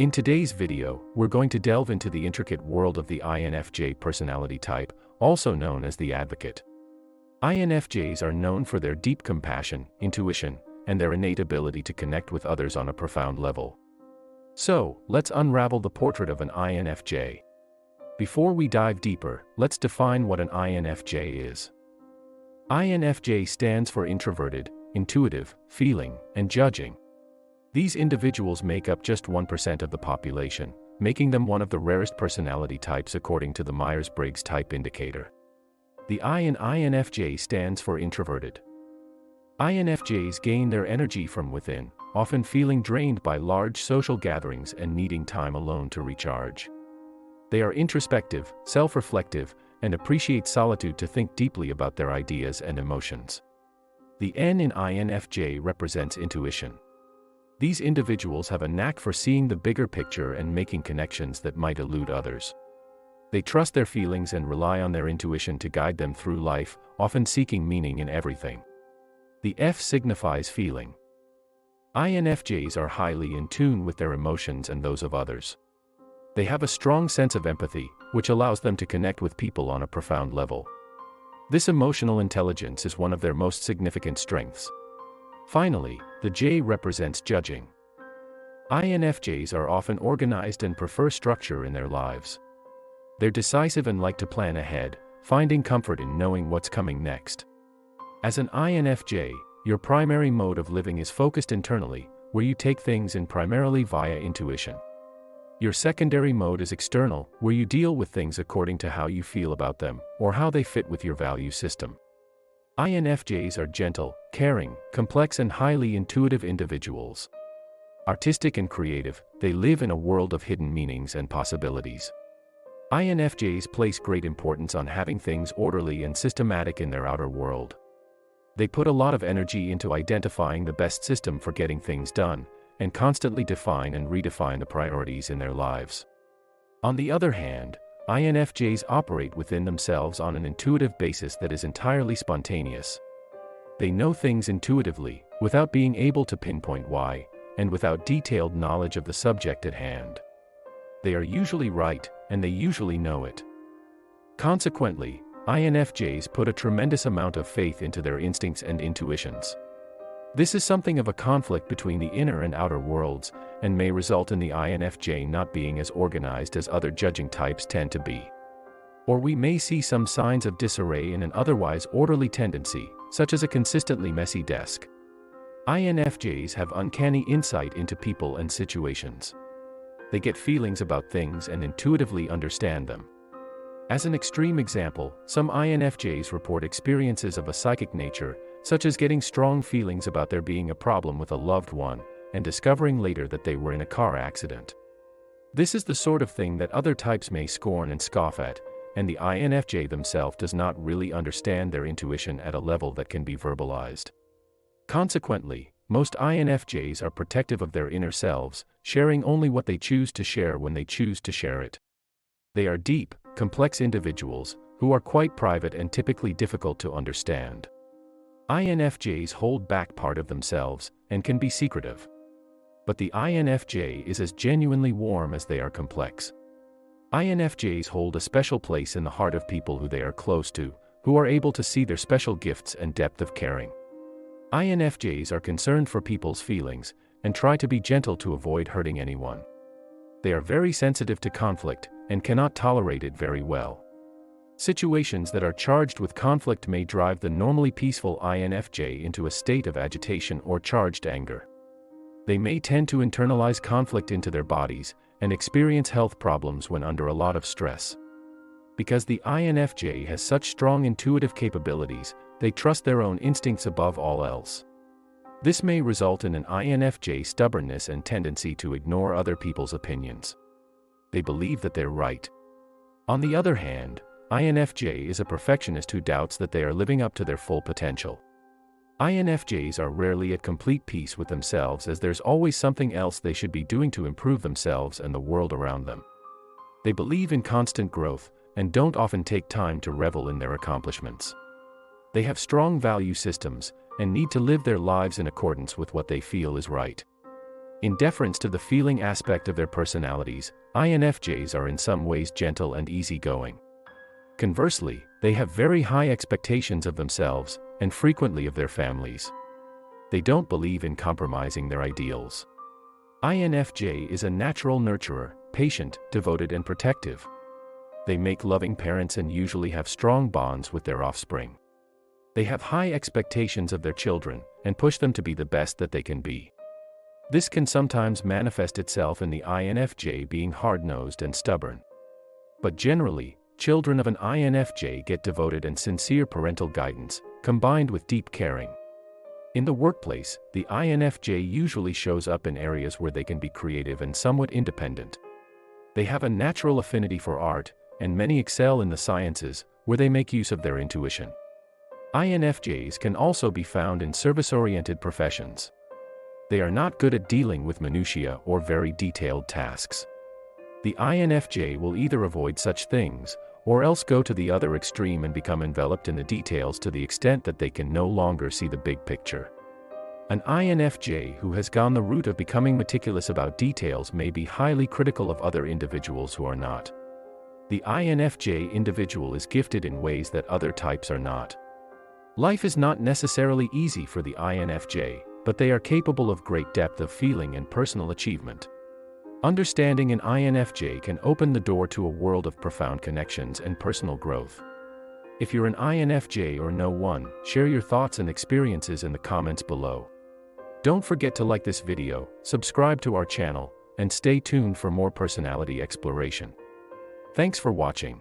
In today's video, we're going to delve into the intricate world of the INFJ personality type, also known as the advocate. INFJs are known for their deep compassion, intuition, and their innate ability to connect with others on a profound level. So, let's unravel the portrait of an INFJ. Before we dive deeper, let's define what an INFJ is. INFJ stands for introverted, intuitive, feeling, and judging. These individuals make up just 1% of the population, making them one of the rarest personality types according to the Myers-Briggs Type Indicator. The I in INFJ stands for introverted. INFJs gain their energy from within, often feeling drained by large social gatherings and needing time alone to recharge. They are introspective, self-reflective, and appreciate solitude to think deeply about their ideas and emotions. The N in INFJ represents intuition. These individuals have a knack for seeing the bigger picture and making connections that might elude others. They trust their feelings and rely on their intuition to guide them through life, often seeking meaning in everything. The F signifies feeling. INFJs are highly in tune with their emotions and those of others. They have a strong sense of empathy, which allows them to connect with people on a profound level. This emotional intelligence is one of their most significant strengths. Finally, the J represents judging. INFJs are often organized and prefer structure in their lives. They're decisive and like to plan ahead, finding comfort in knowing what's coming next. As an INFJ, your primary mode of living is focused internally, where you take things in primarily via intuition. Your secondary mode is external, where you deal with things according to how you feel about them, or how they fit with your value system. INFJs are gentle, caring, complex and highly intuitive individuals. Artistic and creative, they live in a world of hidden meanings and possibilities. INFJs place great importance on having things orderly and systematic in their outer world. They put a lot of energy into identifying the best system for getting things done, and constantly define and redefine the priorities in their lives. On the other hand, INFJs operate within themselves on an intuitive basis that is entirely spontaneous. They know things intuitively, without being able to pinpoint why, and without detailed knowledge of the subject at hand. They are usually right, and they usually know it. Consequently, INFJs put a tremendous amount of faith into their instincts and intuitions. This is something of a conflict between the inner and outer worlds, and may result in the INFJ not being as organized as other judging types tend to be. Or we may see some signs of disarray in an otherwise orderly tendency, such as a consistently messy desk. INFJs have uncanny insight into people and situations. They get feelings about things and intuitively understand them. As an extreme example, some INFJs report experiences of a psychic nature, such as getting strong feelings about there being a problem with a loved one, and discovering later that they were in a car accident. This is the sort of thing that other types may scorn and scoff at, and the INFJ themselves does not really understand their intuition at a level that can be verbalized. Consequently, most INFJs are protective of their inner selves, sharing only what they choose to share when they choose to share it. They are deep, complex individuals, who are quite private and typically difficult to understand. INFJs hold back part of themselves, and can be secretive. But the INFJ is as genuinely warm as they are complex. INFJs hold a special place in the heart of people who they are close to, who are able to see their special gifts and depth of caring. INFJs are concerned for people's feelings, and try to be gentle to avoid hurting anyone. They are very sensitive to conflict, and cannot tolerate it very well. Situations that are charged with conflict may drive the normally peaceful INFJ into a state of agitation or charged anger. They may tend to internalize conflict into their bodies, and experience health problems when under a lot of stress. Because the INFJ has such strong intuitive capabilities, they trust their own instincts above all else. This may result in an INFJ stubbornness and tendency to ignore other people's opinions. They believe that they're right. On the other hand, INFJ is a perfectionist who doubts that they are living up to their full potential. INFJs are rarely at complete peace with themselves, as there's always something else they should be doing to improve themselves and the world around them. They believe in constant growth, and don't often take time to revel in their accomplishments. They have strong value systems, and need to live their lives in accordance with what they feel is right. In deference to the feeling aspect of their personalities, INFJs are in some ways gentle and easygoing. Conversely, they have very high expectations of themselves, and frequently of their families. They don't believe in compromising their ideals. INFJ is a natural nurturer, patient, devoted and protective. They make loving parents and usually have strong bonds with their offspring. They have high expectations of their children, and push them to be the best that they can be. This can sometimes manifest itself in the INFJ being hard-nosed and stubborn. But generally, children of an INFJ get devoted and sincere parental guidance, combined with deep caring. In the workplace, the INFJ usually shows up in areas where they can be creative and somewhat independent. They have a natural affinity for art, and many excel in the sciences, where they make use of their intuition. INFJs can also be found in service-oriented professions. They are not good at dealing with minutiae or very detailed tasks. The INFJ will either avoid such things, or else go to the other extreme and become enveloped in the details to the extent that they can no longer see the big picture. An INFJ who has gone the route of becoming meticulous about details may be highly critical of other individuals who are not. The INFJ individual is gifted in ways that other types are not. Life is not necessarily easy for the INFJ, but they are capable of great depth of feeling and personal achievement. Understanding an INFJ can open the door to a world of profound connections and personal growth. If you're an INFJ or know one, share your thoughts and experiences in the comments below. Don't forget to like this video, subscribe to our channel, and stay tuned for more personality exploration. Thanks for watching.